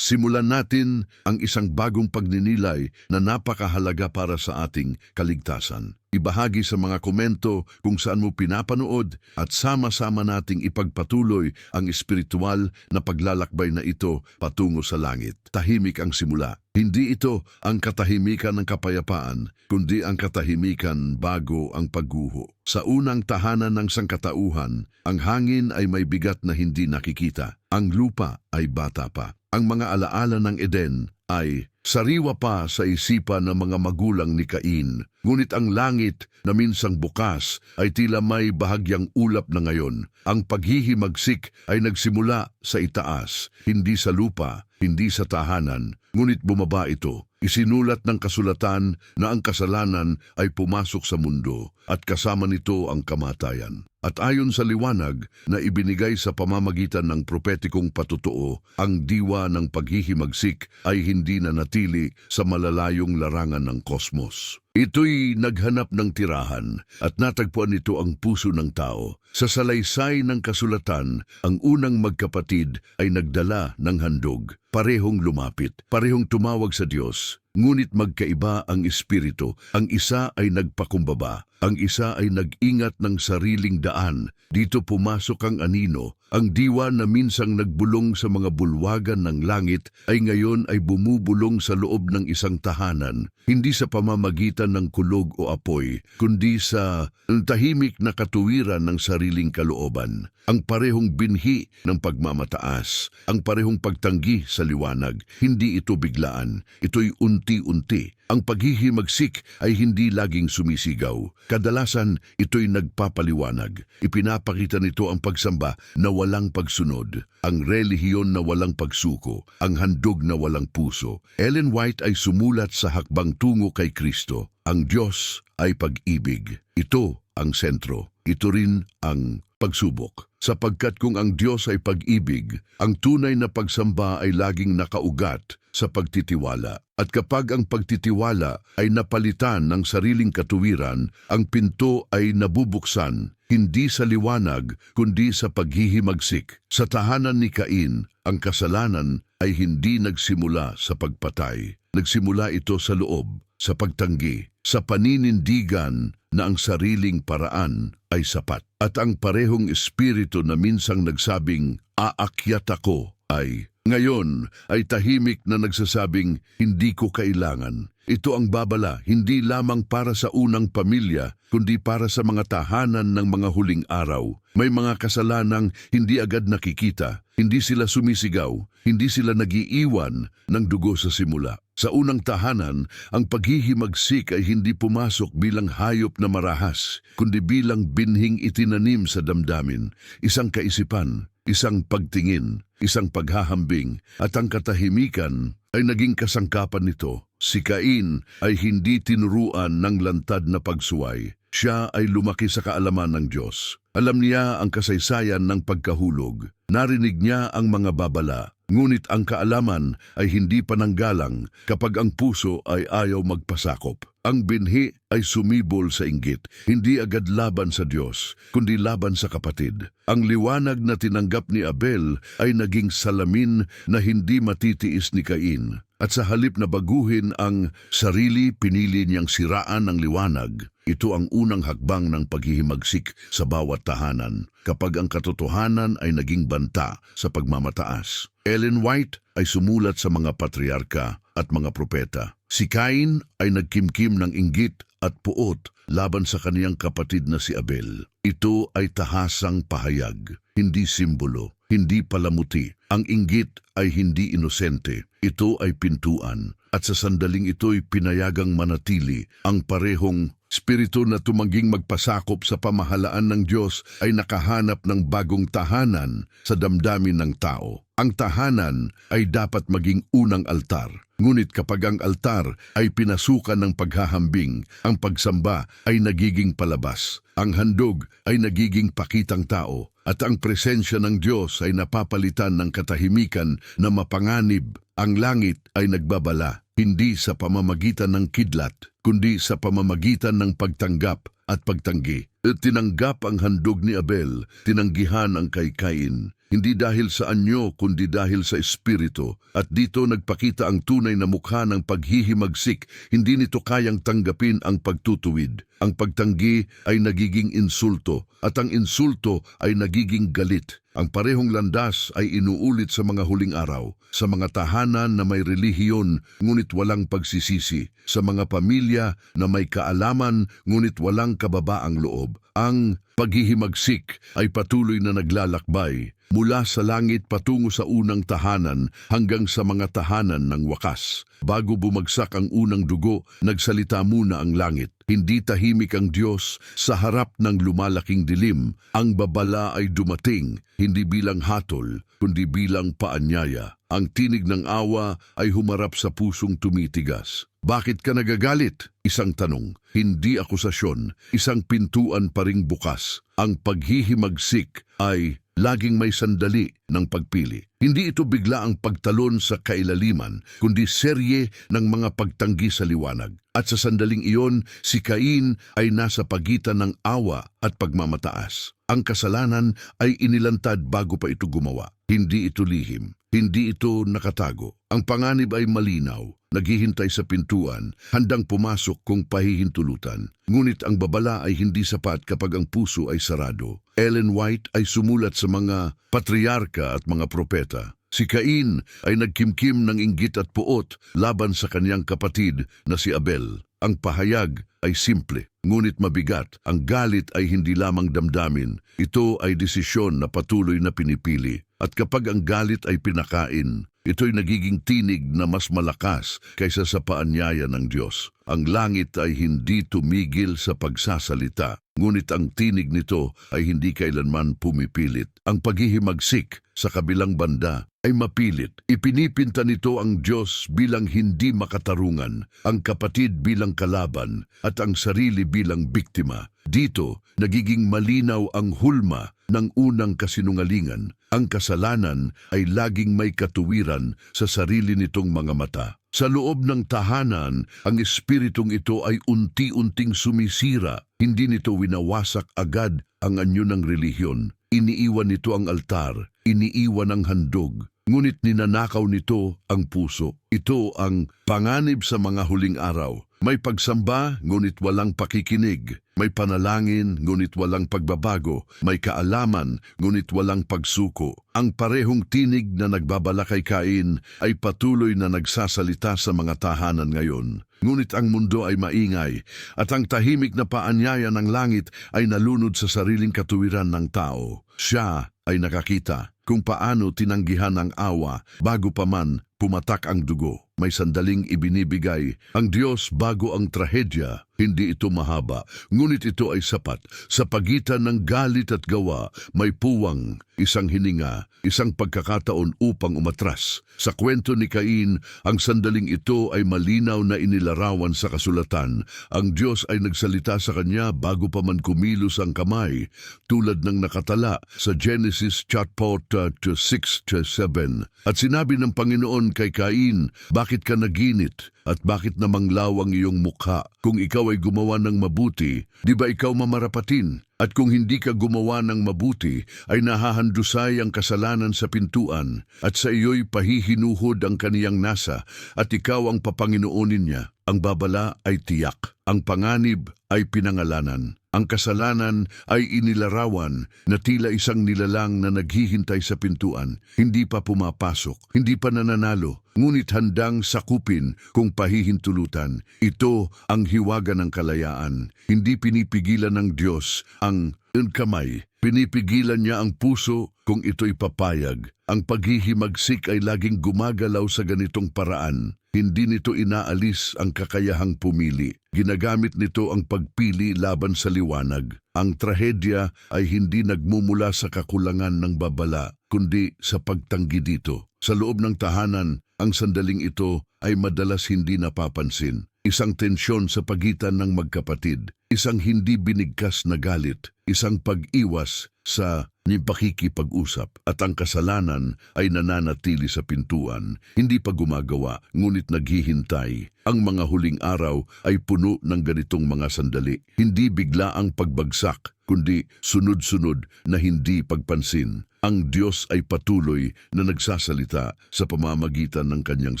simulan natin ang isang bagong pagninilay na napakahalaga para sa ating kaligtasan. Ibahagi sa mga komento kung saan mo pinapanood at sama-sama nating ipagpatuloy ang espiritual na paglalakbay na ito patungo sa langit. Tahimik ang simula. Hindi ito ang katahimikan ng kapayapaan, kundi ang katahimikan bago ang pagguho. Sa unang tahanan ng sangkatauhan, ang hangin ay may bigat na hindi nakikita. Ang lupa ay bata pa. Ang mga alaala ng Eden ay sariwa pa sa isipan ng mga magulang ni Cain. Ngunit ang langit na minsang bukas ay tila may bahagyang ulap na ngayon. Ang paghihimagsik ay nagsimula sa itaas, hindi sa lupa, hindi sa tahanan, ngunit bumaba ito. Isinulat ng kasulatan na ang kasalanan ay pumasok sa mundo at kasama nito ang kamatayan. At ayon sa liwanag na ibinigay sa pamamagitan ng propetikong patutuo, ang diwa ng paghihimagsik ay hindi na natili sa malalayong larangan ng kosmos. Ito'y naghanap ng tirahan at natagpuan nito ang puso ng tao. Sa salaysay ng kasulatan, ang unang magkapatid ay nagdala ng handog. Parehong lumapit, parehong tumawag sa Diyos. Ngunit magkaiba ang espiritu. Ang isa ay nagpakumbaba, ang isa ay nag-ingat ng sariling daan. Dito pumasok ang anino. Ang diwa na minsang nagbulong sa mga bulwagan ng langit ay ngayon ay bumubulong sa loob ng isang tahanan, hindi sa pamamagitan ng kulog o apoy, kundi sa tahimik na katuwiran ng sariling kalooban. Ang parehong binhi ng pagmamataas, ang parehong pagtanggi sa liwanag. Hindi ito biglaan, ito'y unti-unti. Ang paghihimagsik ay hindi laging sumisigaw. Kadalasan, ito'y nagpapaliwanag. Ipinapakita nito ang pagsamba na walang pagsunod, ang relihiyon na walang pagsuko, ang handog na walang puso. Ellen White ay sumulat sa Hakbang Tungo kay Kristo. Ang Diyos ay pag-ibig. Ito ang sentro. Ito rin ang pagsubok. Sapagkat kung ang Diyos ay pag-ibig, ang tunay na pagsamba ay laging nakaugat sa pagtitiwala. At kapag ang pagtitiwala ay napalitan ng sariling katuwiran, ang pinto ay nabubuksan, hindi sa liwanag, kundi sa paghihimagsik. Sa tahanan ni Cain, ang kasalanan ay hindi nagsimula sa pagpatay. Nagsimula ito sa loob, sa pagtanggi, sa paninindigan na ang sariling paraan ay sapat. At ang parehong espiritu na minsang nagsabing, "Aakyat ako," ay ngayon ay tahimik na nagsasabing, "Hindi ko kailangan." Ito ang babala hindi lamang para sa unang pamilya, kundi para sa mga tahanan ng mga huling araw. May mga kasalanang hindi agad nakikita, hindi sila sumisigaw, hindi sila nagiiwan ng dugo sa simula. Sa unang tahanan, ang paghihimagsik ay hindi pumasok bilang hayop na marahas, kundi bilang binhing itinanim sa damdamin, isang kaisipan, isang pagtingin, isang paghahambing, at ang katahimikan ay naging kasangkapan nito. Si Cain ay hindi tinuruan ng lantad na pagsuway. Siya ay lumaki sa kaalaman ng Diyos. Alam niya ang kasaysayan ng pagkahulog. Narinig niya ang mga babala. Ngunit ang kaalaman ay hindi pananggalang kapag ang puso ay ayaw magpasakop. Ang binhi ay sumibol sa inggit, hindi agad laban sa Diyos, kundi laban sa kapatid. Ang liwanag na tinanggap ni Abel ay naging salamin na hindi matitiis ni Cain. At sa halip na baguhin ang sarili, pinili niyang siraan ng liwanag. Ito ang unang hakbang ng paghihimagsik sa bawat tahanan, kapag ang katotohanan ay naging banta sa pagmamataas. Ellen White ay sumulat sa mga patriarka at mga propeta. Si Cain ay nagkimkim ng inggit at puot laban sa kaniyang kapatid na si Abel. Ito ay tahasang pahayag, hindi simbolo, hindi palamuti. Ang inggit ay hindi inosente. Ito ay pintuan. At sa sandaling ito'y pinayagang manatili. Ang parehong spirito na tumangging magpasakop sa pamahalaan ng Diyos ay nakahanap ng bagong tahanan sa damdamin ng tao. Ang tahanan ay dapat maging unang altar. Ngunit kapag ang altar ay pinasukan ng paghahambing, ang pagsamba ay nagiging palabas. Ang handog ay nagiging pakitang tao. At ang presensya ng Diyos ay napapalitan ng katahimikan na mapanganib. Ang langit ay nagbabala, hindi sa pamamagitan ng kidlat, kundi sa pamamagitan ng pagtanggap at pagtanggi. Tinanggap ang handog ni Abel, tinanggihan ang kay Cain. hindi dahil sa anyo kundi dahil sa Espiritu. At dito nagpakita ang tunay na mukha ng paghihimagsik. Hindi nito kayang tanggapin ang pagtutuwid. Ang pagtanggi ay nagiging insulto at ang insulto ay nagiging galit. Ang parehong landas ay inuulit sa mga huling araw, sa mga tahanan na may relihiyon ngunit walang pagsisisi, sa mga pamilya na may kaalaman ngunit walang kababaang loob. Ang paghihimagsik ay patuloy na naglalakbay mula sa langit patungo sa unang tahanan hanggang sa mga tahanan ng wakas. Bago bumagsak ang unang dugo, nagsalita muna ang langit. Hindi tahimik ang Diyos sa harap ng lumalaking dilim. Ang babala ay dumating, hindi bilang hatol, kundi bilang paanyaya. Ang tinig ng awa ay humarap sa pusong tumitigas. Bakit ka nagagalit? Isang tanong. Hindi akusasyon. Isang pintuan pa ring bukas. Ang paghihimagsik ay laging may sandali ng pagpili. Hindi ito bigla ang pagtalon sa kailaliman, kundi serye ng mga pagtanggi sa liwanag. At sa sandaling iyon, si Cain ay nasa pagitan ng awa at pagmamataas. Ang kasalanan ay inilantad bago pa ito gumawa. Hindi ito lihim. Hindi ito nakatago. Ang panganib ay malinaw, naghihintay sa pintuan, handang pumasok kung pahihintulutan. Ngunit ang babala ay hindi sapat kapag ang puso ay sarado. Ellen White ay sumulat sa mga patriarka at mga propeta. Si Cain ay nagkimkim ng inggit at puot laban sa kanyang kapatid na si Abel. Ang pahayag ay simple, ngunit mabigat. Ang galit ay hindi lamang damdamin. Ito ay desisyon na patuloy na pinipili. At kapag ang galit ay pinakain, ito'y nagiging tinig na mas malakas kaysa sa paanyaya ng Diyos. Ang langit ay hindi tumigil sa pagsasalita, ngunit ang tinig nito ay hindi kailanman pumipilit. Ang paghihimagsik sa kabilang banda ay mapilit. Ipinipinta nito ang Diyos bilang hindi makatarungan, ang kapatid bilang kalaban, at ang sarili bilang biktima. Dito, nagiging malinaw ang hulma ng unang kasinungalingan. Ang kasalanan ay laging may katuwiran sa sarili nitong mga mata. Sa loob ng tahanan, ang espiritong ito ay unti-unting sumisira. Hindi nito winawasak agad ang anyo ng relihiyon. Iniiwan nito ang altar, iniiwan ang handog. Ngunit ninanakaw nito ang puso. Ito ang panganib sa mga huling araw. May pagsamba, ngunit walang pakikinig. May panalangin, ngunit walang pagbabago. May kaalaman, ngunit walang pagsuko. Ang parehong tinig na nagbabala kay Cain ay patuloy na nagsasalita sa mga tahanan ngayon. Ngunit ang mundo ay maingay at ang tahimik na paanyaya ng langit ay nalunod sa sariling katuwiran ng tao. Siya ay nakakita kung paano tinanggihan ang awa bago pa man pumatak ang dugo. May sandaling ibinibigay ang Diyos bago ang trahedya. Hindi ito mahaba, ngunit ito ay sapat. Sa pagitan ng galit at gawa, may puwang, isang hininga, isang pagkakataon upang umatras. Sa kwento ni Cain, ang sandaling ito ay malinaw na inilarawan sa kasulatan. Ang Diyos ay nagsalita sa kanya bago pa man kumilos ang kamay, tulad ng nakatala sa Genesis chapter 6-7. At sinabi ng Panginoon kay Cain, bakit ka naginit at bakit namanglaw ang iyong mukha? Kung ikaw ay gumawa ng mabuti, di ba ikaw mamarapatin? At kung hindi ka gumawa ng mabuti, ay nahahandusay ang kasalanan sa pintuan, at sa iyo'y pahihinuhod ang kaniyang nasa, at ikaw ang papanginoonin niya. Ang babala ay tiyak, ang panganib ay pinangalanan. Ang kasalanan ay inilarawan na tila isang nilalang na naghihintay sa pintuan, hindi pa pumapasok, hindi pa nananalo, ngunit handang sakupin kung pahihintulutan. Ito ang hiwaga ng kalayaan. Hindi pinipigilan ng Diyos ang kamay. Pinipigilan niya ang puso kung ito'y papayag. Ang paghihimagsik ay laging gumagalaw sa ganitong paraan. Hindi nito inaalis ang kakayahang pumili. Ginagamit nito ang pagpili laban sa liwanag. Ang trahedya ay hindi nagmumula sa kakulangan ng babala, kundi sa pagtanggi dito. Sa loob ng tahanan, ang sandaling ito ay madalas hindi napapansin. Isang tensyon sa pagitan ng magkapatid, isang hindi binigkas na galit, isang pag-iwas sa pakikipag-usap, at ang kasalanan ay nananatili sa pintuan, hindi pa gumagawa, ngunit naghihintay. Ang mga huling araw ay puno ng ganitong mga sandali. Hindi bigla ang pagbagsak, kundi sunod-sunod na hindi pagpansin. Ang Diyos ay patuloy na nagsasalita sa pamamagitan ng kanyang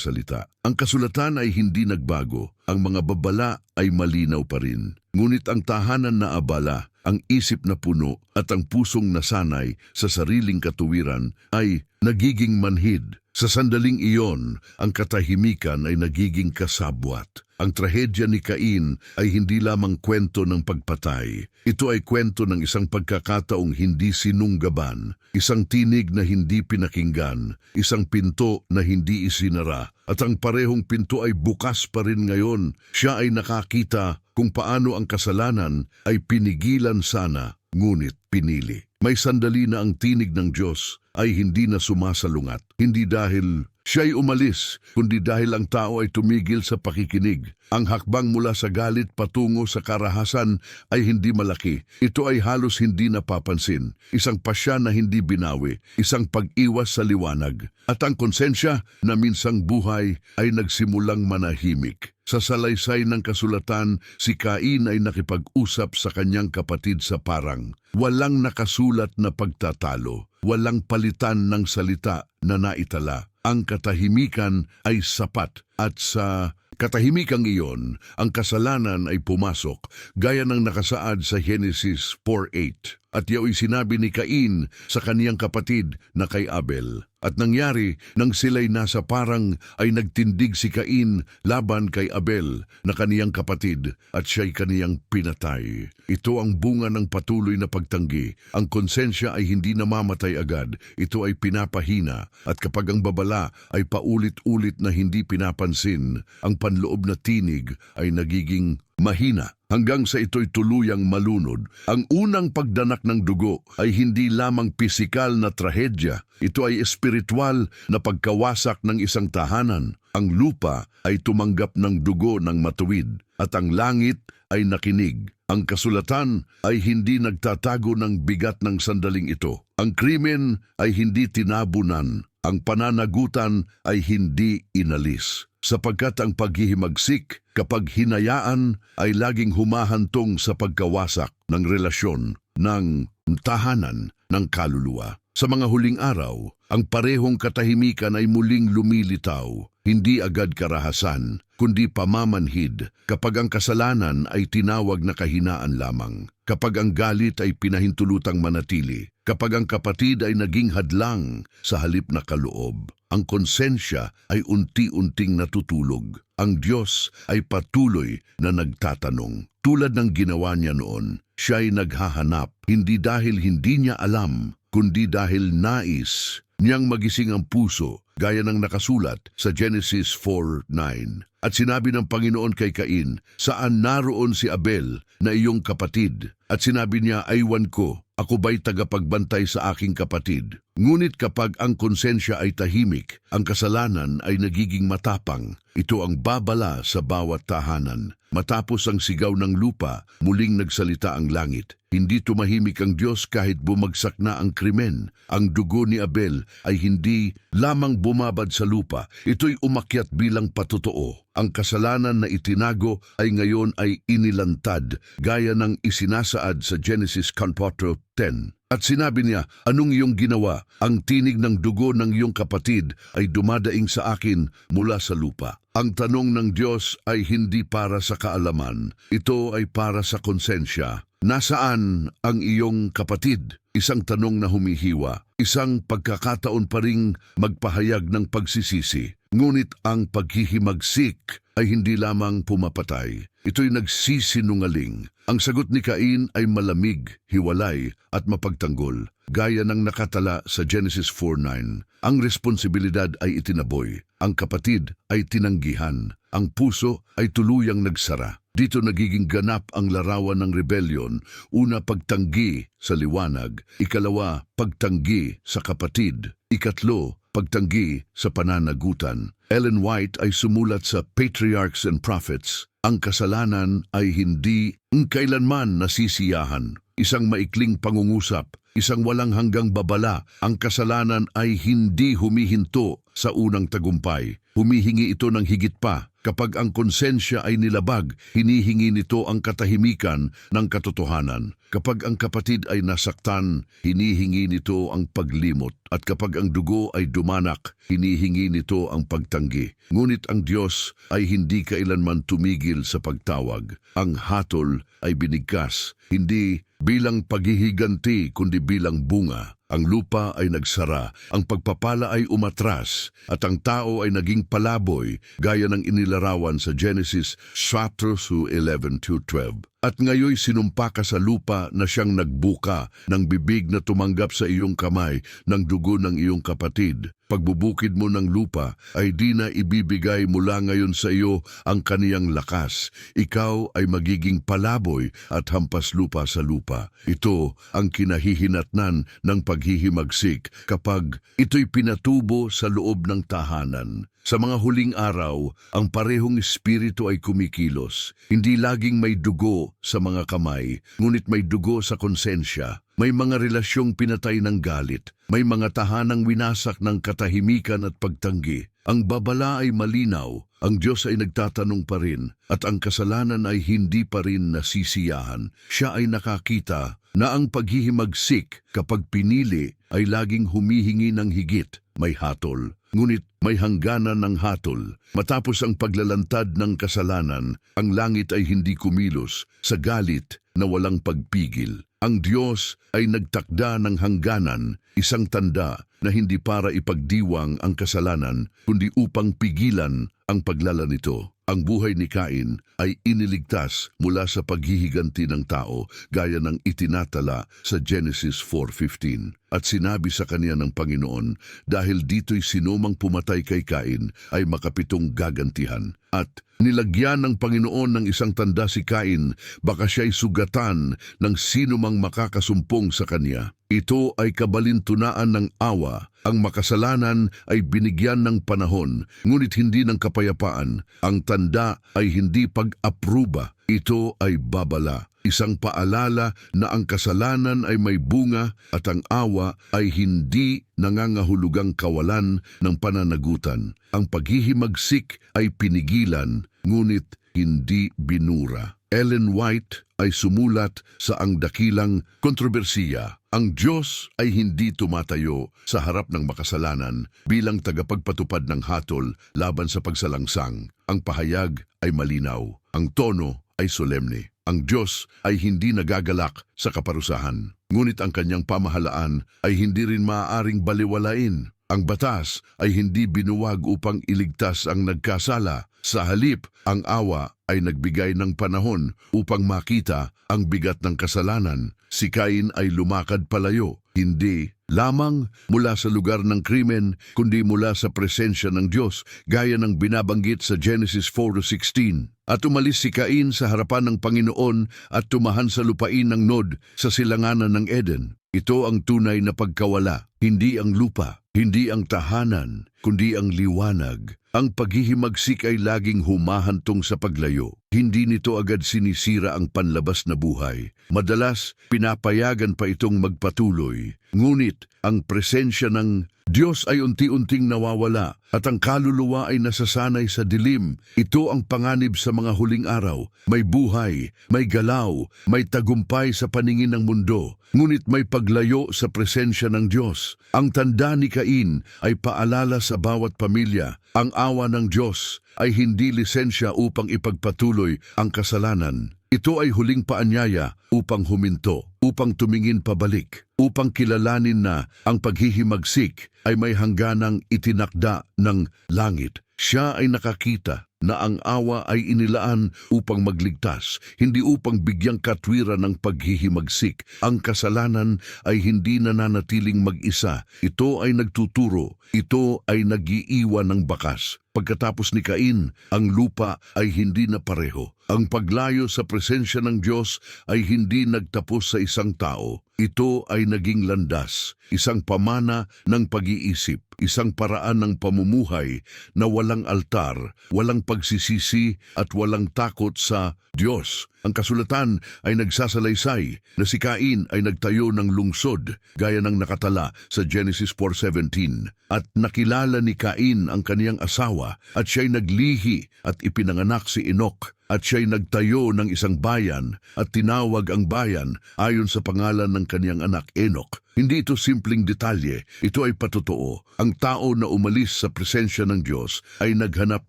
salita. Ang kasulatan ay hindi nagbago, ang mga babala ay malinaw pa rin. Ngunit ang tahanan na abala, ang isip na puno at ang pusong nasanay sa sariling katuwiran ay nagiging manhid. Sa sandaling iyon, ang katahimikan ay nagiging kasabwat. Ang trahedya ni Cain ay hindi lamang kwento ng pagpatay. Ito ay kwento ng isang pagkakataong hindi sinunggaban, isang tinig na hindi pinakinggan, isang pinto na hindi isinara, at ang parehong pinto ay bukas pa rin ngayon. Siya ay nakakita kung paano ang kasalanan ay pinigilan sana, ngunit pinili. May sandali na ang tinig ng Diyos ay hindi na sumasalungat, hindi dahil siya'y umalis, kundi dahil ang tao ay tumigil sa pakikinig. Ang hakbang mula sa galit patungo sa karahasan ay hindi malaki. Ito ay halos hindi napapansin. Isang pasya na hindi binawi, isang pag-iwas sa liwanag. At ang konsensya na minsang buhay ay nagsimulang manahimik. Sa salaysay ng kasulatan, si Cain ay nakipag-usap sa kanyang kapatid sa parang. Walang nakasulat na pagtatalo, walang palitan ng salita na naitala. Ang katahimikan ay sapat at sa katahimikang iyon, ang kasalanan ay pumasok gaya ng nakasaad sa Genesis 4:8. At yao'y sinabi ni Cain sa kaniyang kapatid na kay Abel. At nangyari nang sila'y nasa parang ay nagtindig si Cain laban kay Abel na kaniyang kapatid at siya'y kaniyang pinatay. Ito ang bunga ng patuloy na pagtanggi. Ang konsensya ay hindi namamatay agad. Ito ay pinapahina at kapag ang babala ay paulit-ulit na hindi pinapansin, ang panloob na tinig ay nagiging mahina hanggang sa ito'y tuluyang malunod. Ang unang pagdanak ng dugo ay hindi lamang pisikal na trahedya. Ito ay espiritual na pagkawasak ng isang tahanan. Ang lupa ay tumanggap ng dugo ng matuwid at ang langit ay nakinig. Ang kasulatan ay hindi nagtatago ng bigat ng sandaling ito. Ang krimen ay hindi tinabunan. Ang pananagutan ay hindi inalis. Sapagkat ang paghihimagsik kapag hinayaan ay laging humahantong sa pagkawasak ng relasyon, ng tahanan, ng kaluluwa. Sa mga huling araw, ang parehong katahimikan ay muling lumilitaw, hindi agad karahasan, kundi pamamanhid kapag ang kasalanan ay tinawag na kahinaan lamang, kapag ang galit ay pinahintulutang manatili, kapag ang kapatid ay naging hadlang sa halip na kaloob. Ang konsensya ay unti-unting natutulog. Ang Diyos ay patuloy na nagtatanong. Tulad ng ginawa niya noon, siya ay naghahanap, hindi dahil hindi niya alam, kundi dahil nais niyang magising ang puso, gaya ng nakasulat sa Genesis 4:9. At sinabi ng Panginoon kay Cain, "Saan naroon si Abel na iyong kapatid?" At sinabi niya, "Aywan ko, ako ba'y tagapagbantay sa aking kapatid?" Ngunit kapag ang konsensya ay tahimik, ang kasalanan ay nagiging matapang. Ito ang babala sa bawat tahanan. Matapos ang sigaw ng lupa, muling nagsalita ang langit. Hindi tumahimik ang Diyos kahit bumagsak na ang krimen. Ang dugo ni Abel ay hindi lamang bumabad sa lupa. Ito'y umakyat bilang patotoo. Ang kasalanan na itinago ay ngayon ay inilantad, gaya ng isinasaad sa Genesis 4:10. At sinabi niya, "Anong iyong ginawa? Ang tinig ng dugo ng iyong kapatid ay dumadaing sa akin mula sa lupa." Ang tanong ng Diyos ay hindi para sa kaalaman. Ito ay para sa konsensya. Nasaan ang iyong kapatid? Isang tanong na humihiwa. Isang pagkakataon pa ring magpahayag ng pagsisisi. Ngunit ang paghihimagsik ay hindi lamang pumapatay. Ito'y nagsisinungaling. Ang sagot ni Cain ay malamig, hiwalay at mapagtanggol, gaya ng nakatala sa Genesis 4:9. Ang responsibilidad ay itinaboy, ang kapatid ay tinanggihan, ang puso ay tuluyang nagsara. Dito nagiging ganap ang larawan ng rebellion. Una, pagtanggi sa liwanag. Ikalawa, pagtanggi sa kapatid. Ikatlo, pagtanggi sa pananagutan. Ellen White ay sumulat sa Patriarchs and Prophets, ang kasalanan ay hindi kailanman nasisiyahan. Isang maikling pangungusap, isang walang hanggang babala. Ang kasalanan ay hindi humihinto sa unang tagumpay. Humihingi ito ng higit pa. Kapag ang konsensya ay nilabag, hinihingi nito ang katahimikan ng katotohanan. Kapag ang kapatid ay nasaktan, hinihingi nito ang paglimot. At kapag ang dugo ay dumanak, hinihingi nito ang pagtanggi. Ngunit ang Diyos ay hindi kailanman tumigil sa pagtawag. Ang hatol ay binigkas, hindi bilang paghihiganti kundi bilang bunga. Ang lupa ay nagsara, ang pagpapala ay umatras, at ang tao ay naging palaboy gaya ng inilarawan sa Genesis chapter 11-12. At ngayoy sinumpa ka sa lupa na siyang nagbuka ng bibig na tumanggap sa iyong kamay ng dugo ng iyong kapatid. Pagbubukid mo ng lupa ay di na ibibigay mula ngayon sa iyo ang kaniyang lakas. Ikaw ay magiging palaboy at hampas lupa sa lupa. Ito ang kinahihinatnan ng paghihimagsik kapag ito'y pinatubo sa loob ng tahanan. Sa mga huling araw, ang parehong espiritu ay kumikilos. Hindi laging may dugo sa mga kamay, ngunit may dugo sa konsensya. May mga relasyong pinatay ng galit. May mga tahanang winasak ng katahimikan at pagtanggi. Ang babala ay malinaw, ang Diyos ay nagtatanong pa rin, at ang kasalanan ay hindi pa rin nasisiyahan. Siya ay nakakita na ang paghihimagsik kapag pinili ay laging humihingi ng higit. May hatol, ngunit may hangganan ng hatol. Matapos ang paglalantad ng kasalanan, ang langit ay hindi kumilos sa galit na walang pagpigil. Ang Diyos ay nagtakda ng hangganan, isang tanda na hindi para ipagdiwang ang kasalanan, kundi upang pigilan ang paglala nito. Ang buhay ni Cain ay iniligtas mula sa paghihiganti ng tao gaya ng itinatala sa Genesis 4:15. At sinabi sa kanya ng Panginoon, dahil dito'y sinumang pumatay kay Cain ay makapitong gagantihan. At nilagyan ng Panginoon ng isang tanda si Cain, baka siya'y sugatan ng sinumang makakasumpong sa kanya. Ito ay kabalintunaan ng awa. Ang makasalanan ay binigyan ng panahon, ngunit hindi ng kapayapaan. Ang tanda ay hindi pag-apruba. Ito ay babala. Isang paalala na ang kasalanan ay may bunga at ang awa ay hindi nangangahulugang kawalan ng pananagutan. Ang paghihimagsik ay pinigilan, ngunit hindi binura. Ellen White ay sumulat sa Ang Dakilang Kontrobersiya. Ang Diyos ay hindi tumatayo sa harap ng makasalanan bilang tagapagpatupad ng hatol laban sa pagsalangsang. Ang pahayag ay malinaw. Ang tono ay solemne. Ang Diyos ay hindi nagagalak sa kaparusahan. Ngunit ang kanyang pamahalaan ay hindi rin maaaring baliwalain. Ang batas ay hindi binuwag upang iligtas ang nagkasala. Sa halip, ang awa ay nagbigay ng panahon upang makita ang bigat ng kasalanan. Si Cain ay lumakad palayo, hindi lamang mula sa lugar ng krimen, kundi mula sa presensya ng Diyos, gaya ng binabanggit sa Genesis 4:16. At umalis si Cain sa harapan ng Panginoon at tumahan sa lupain ng Nod sa silanganan ng Eden. Ito ang tunay na pagkawala, hindi ang lupa, hindi ang tahanan, kundi ang liwanag. Ang paghihimagsik ay laging humahantong sa paglayo. Hindi nito agad sinisira ang panlabas na buhay. Madalas, pinapayagan pa itong magpatuloy. Ngunit, ang presensya ng Diyos ay unti-unting nawawala at ang kaluluwa ay nasasanay sa dilim. Ito ang panganib sa mga huling araw. May buhay, may galaw, may tagumpay sa paningin ng mundo. Ngunit may paglayo sa presensya ng Diyos. Ang tanda ni Cain ay paalala sa bawat pamilya. Ang awa ng Diyos ay hindi lisensya upang ipagpatuloy ang kasalanan. Ito ay huling paanyaya upang huminto, upang tumingin pabalik, upang kilalanin na ang paghihimagsik ay may hangganang itinakda ng langit. Siya ay nakakita na ang awa ay inilaan upang magligtas, hindi upang bigyang katwiran ng paghihimagsik. Ang kasalanan ay hindi nananatiling mag-isa. Ito ay nagtuturo, ito ay nag-iiwan ng bakas. Pagkatapos ni Cain, ang lupa ay hindi na pareho. Ang paglayo sa presensya ng Diyos ay hindi nagtapos sa isang tao. Ito ay naging landas, isang pamana ng pag-iisip, isang paraan ng pamumuhay na walang altar, walang pagsisisi at walang takot sa Diyos. Ang kasulatan ay nagsasalaysay na si Cain ay nagtayo ng lungsod gaya ng nakatala sa Genesis 4:17 at nakilala ni Cain ang kaniyang asawa at siya'y naglihi at ipinanganak si Enoch at siya'y nagtayo ng isang bayan at tinawag ang bayan ayon sa pangalan ng kaniyang anak Enoch. Hindi ito simpleng detalye, ito ay patotoo. Ang tao na umalis sa presensya ng Diyos ay naghanap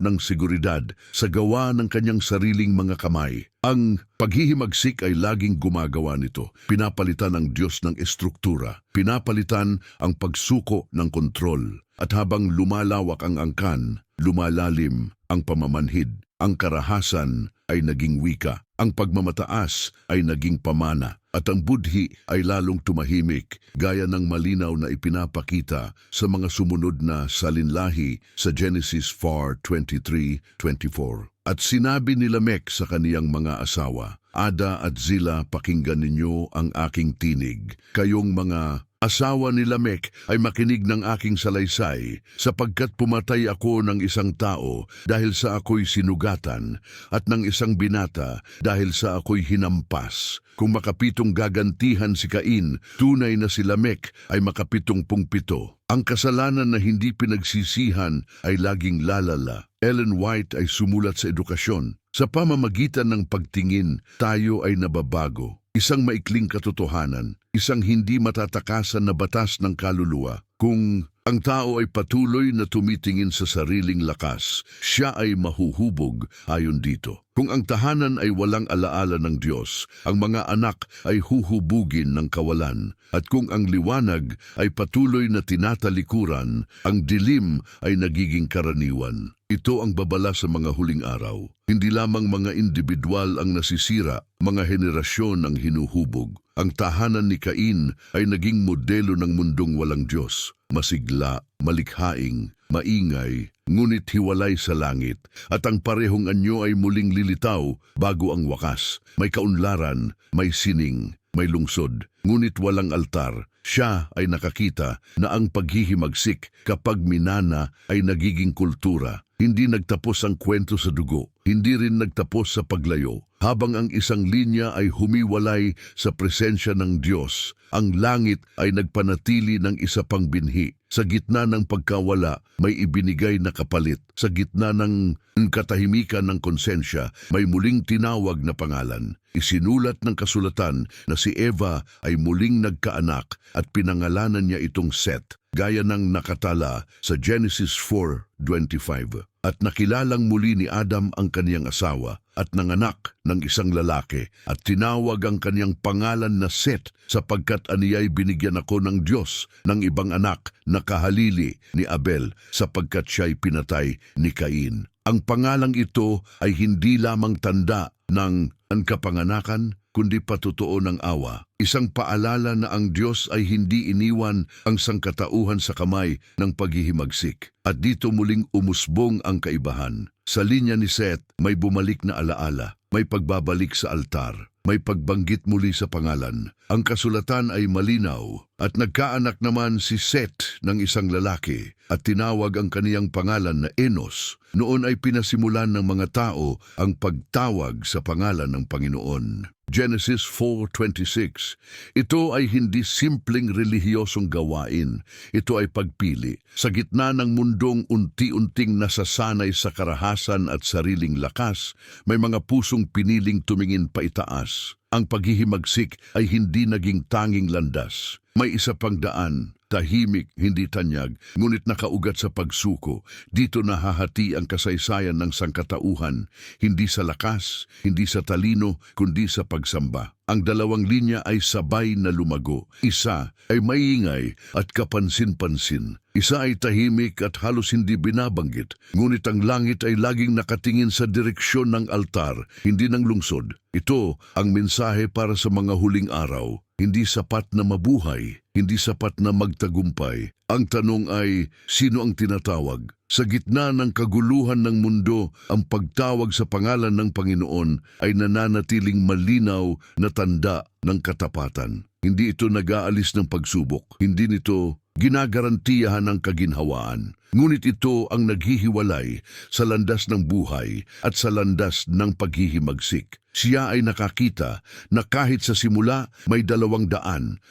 ng seguridad sa gawa ng kanyang sariling mga kamay. Ang paghihimagsik ay laging gumagawa nito. Pinapalitan ng Diyos ng estruktura. Pinapalitan ang pagsuko ng kontrol. At habang lumalawak ang angkan, lumalalim ang pamamanhid. Ang karahasan ay naging wika. Ang pagmamataas ay naging pamana. At ang budhi ay lalong tumahimik gaya ng malinaw na ipinapakita sa mga sumunod na salinlahi sa Genesis 4:23-24. At sinabi ni Lamech sa kaniyang mga asawa, Ada at Zila, pakinggan ninyo ang aking tinig. Kayong mga asawa ni Lamech ay makinig ng aking salaysay, sapagkat pumatay ako ng isang tao dahil sa ako'y sinugatan, at ng isang binata dahil sa ako'y hinampas. Kung makapitong gagantihan si Cain, tunay na si Lamech ay makapitungpung-pito. Ang kasalanan na hindi pinagsisihan ay laging lalala. Ellen White ay sumulat sa edukasyon. Sa pamamagitan ng pagtingin, tayo ay nababago. Isang maikling katotohanan, isang hindi matatakasan na batas ng kaluluwa. Kung ang tao ay patuloy na tumitingin sa sariling lakas, siya ay mahuhubog ayon dito. Kung ang tahanan ay walang alaala ng Diyos, ang mga anak ay huhubugin ng kawalan. At kung ang liwanag ay patuloy na tinatalikuran, ang dilim ay nagiging karaniwan. Ito ang babala sa mga huling araw. Hindi lamang mga individual ang nasisira, mga henerasyon ang hinuhubog. Ang tahanan ni Cain ay naging modelo ng mundong walang Diyos. Masigla, malikhaing, maingay, ngunit hiwalay sa langit. At ang parehong anyo ay muling lilitaw bago ang wakas. May kaunlaran, may sining, may lungsod, ngunit walang altar. Siya ay nakakita na ang paghihimagsik kapag minana ay nagiging kultura. Hindi nagtapos ang kwento sa dugo, hindi rin nagtapos sa paglayo. Habang ang isang linya ay humiwalay sa presensya ng Diyos, ang langit ay nagpanatili ng isa pang binhi. Sa gitna ng pagkawala, may ibinigay na kapalit. Sa gitna ng katahimikan ng konsensya, may muling tinawag na pangalan. Isinulat ng kasulatan na si Eva ay muling nagkaanak at pinangalanan niya itong Seth, gaya ng nakatala sa Genesis 4:25. At nakilalang muli ni Adam ang kaniyang asawa at nanganak ng isang lalaki at tinawag ang kaniyang pangalan na Seth, sapagkat aniya'y binigyan ako ng Diyos ng ibang anak na kahalili ni Abel, sapagkat siya'y pinatay ni Cain. Ang pangalang ito ay hindi lamang tanda ng kapanganakan, kundi patotoo ng awa. Isang paalala na ang Diyos ay hindi iniwan ang sangkatauhan sa kamay ng paghihimagsik. At dito muling umusbong ang kaibahan. Sa linya ni Seth, may bumalik na alaala, may pagbabalik sa altar, may pagbanggit muli sa pangalan. Ang kasulatan ay malinaw at nagkaanak naman si Seth ng isang lalaki at tinawag ang kaniyang pangalan na Enos. Noon ay pinasimulan ng mga tao ang pagtawag sa pangalan ng Panginoon. Genesis 4:26. Ito ay hindi simpleng relihiyosong gawain. Ito ay pagpili. Sa gitna ng mundong unti-unting nasasanay sa karahasan at sariling lakas, may mga pusong piniling tumingin paitaas. Ang paghihimagsik ay hindi naging tanging landas. May isa pang daan, tahimik, hindi tanyag, ngunit nakaugat sa pagsuko. Dito nahahati ang kasaysayan ng sangkatauhan, hindi sa lakas, hindi sa talino, kundi sa pagsamba. Ang dalawang linya ay sabay na lumago. Isa ay maingay at kapansin-pansin. Isa ay tahimik at halos hindi binabanggit. Ngunit ang langit ay laging nakatingin sa direksyon ng altar, hindi ng lungsod. Ito ang mensahe para sa mga huling araw. Hindi sapat na mabuhay, hindi sapat na magtagumpay. Ang tanong ay, sino ang tinatawag? Sa gitna ng kaguluhan ng mundo, ang pagtawag sa pangalan ng Panginoon ay nananatiling malinaw na tanda ng katapatan. Hindi ito nag-aalis ng pagsubok. Hindi nito ginagarantiyahan ng kaginhawaan. Ngunit ito ang naghihiwalay sa landas ng buhay at sa landas ng paghihimagsik. Siya ay nakakita na kahit sa simula may 200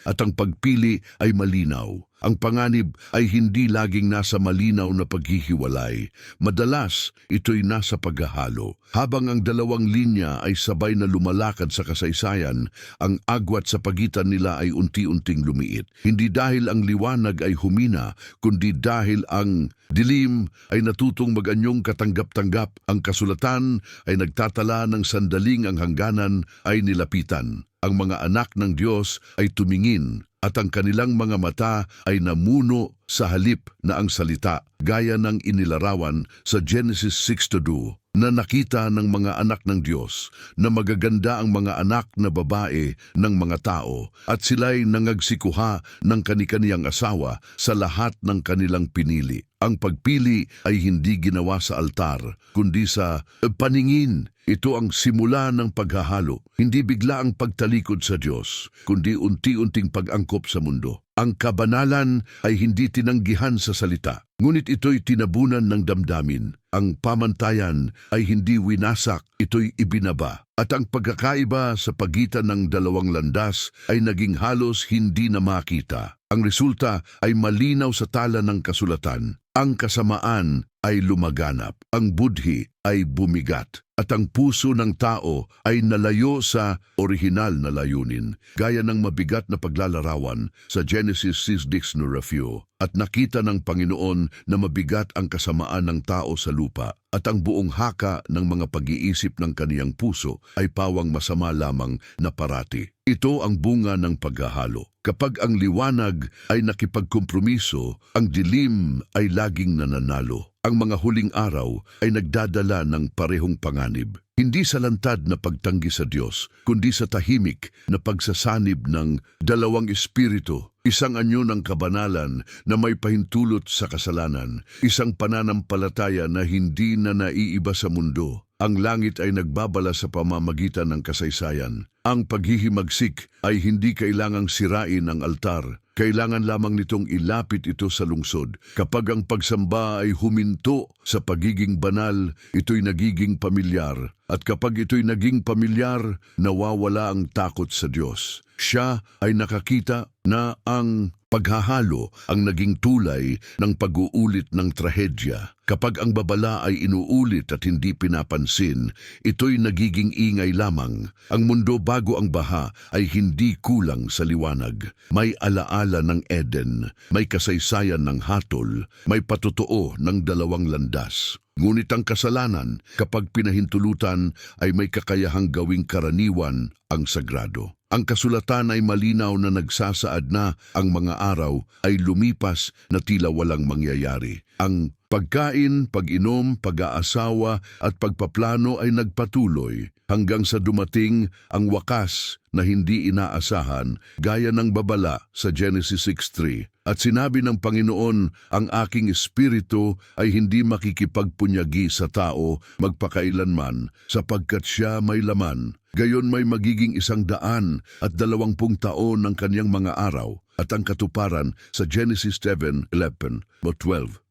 at ang pagpili ay malinaw. Ang panganib ay hindi laging nasa malinaw na paghihiwalay. Madalas, ito'y nasa paghahalo. Habang ang dalawang linya ay sabay na lumalakad sa kasaysayan, ang agwat sa pagitan nila ay unti-unting lumiit. Hindi dahil ang liwanag ay humina, kundi dahil ang dilim ay natutong mag-anyong katanggap-tanggap. Ang kasulatan ay nagtatala ng sandaling ang hangganan ay nilapitan. Ang mga anak ng Diyos ay tumingin at ang kanilang mga mata ay namuno sa halip na ang salita, gaya ng inilarawan sa Genesis 6:2, na nakita ng mga anak ng Diyos na magaganda ang mga anak na babae ng mga tao at sila'y nangagsikuha ng kani-kaniyang asawa sa lahat ng kanilang pinili. Ang pagpili ay hindi ginawa sa altar, kundi sa paningin. Ito ang simula ng paghahalo, hindi bigla ang pagtalikod sa Diyos, kundi unti-unting pag-angkop sa mundo. Ang kabanalan ay hindi tinanggihan sa salita, ngunit ito'y tinabunan ng damdamin. Ang pamantayan ay hindi winasak, ito'y ibinaba. At ang pagkakaiba sa pagitan ng dalawang landas ay naging halos hindi na makita. Ang resulta ay malinaw sa tala ng kasulatan. Ang kasamaan ay lumaganap, ang budhi ay bumigat, at ang puso ng tao ay nalayo sa orihinal na layunin, gaya ng mabigat na paglalarawan sa Genesis 6 Dictionary Review. At nakita ng Panginoon na mabigat ang kasamaan ng tao sa lupa, at ang buong haka ng mga pag-iisip ng kaniyang puso ay pawang masama lamang na parati. Ito ang bunga ng paghahalo. Kapag ang liwanag ay nakipagkompromiso, ang dilim ay laging nananalo. Ang mga huling araw ay nagdadala ng parehong panganib. Hindi sa lantad na pagtanggi sa Diyos, kundi sa tahimik na pagsasanib ng dalawang espiritu. Isang anyo ng kabanalan na may pahintulot sa kasalanan, isang pananampalataya na hindi na naiiba sa mundo. Ang langit ay nagbabala sa pamamagitan ng kasaysayan. Ang paghihimagsik ay hindi kailangang sirain ang altar. Kailangan lamang nitong ilapit ito sa lungsod. Kapag ang pagsamba ay huminto sa pagiging banal, ito'y nagiging pamilyar. At kapag ito'y naging pamilyar, nawawala ang takot sa Diyos. Siya ay nakakita na ang paghahalo ang naging tulay ng pag-uulit ng trahedya. Kapag ang babala ay inuulit at hindi pinapansin, ito'y nagiging ingay lamang. Ang mundo bago ang baha ay hindi kulang sa liwanag. May alaala ng Eden, may kasaysayan ng hatol, may patotoo ng dalawang landas. Ngunit ang kasalanan, kapag pinahintulutan, ay may kakayahang gawing karaniwan ang sagrado. Ang kasulatan ay malinaw na nagsasaad na ang mga araw ay lumipas na tila walang mangyayari. Ang pagkain, pag-inom, pag-aasawa at pagpaplano ay nagpatuloy hanggang sa dumating ang wakas na hindi inaasahan gaya ng babala sa Genesis 6:3. At sinabi ng Panginoon, ang aking espiritu ay hindi makikipagpunyagi sa tao magpakailanman sapagkat siya may laman. Gayon may magiging 120 taon ng kanyang mga araw at ang katuparan sa Genesis 7:11-12.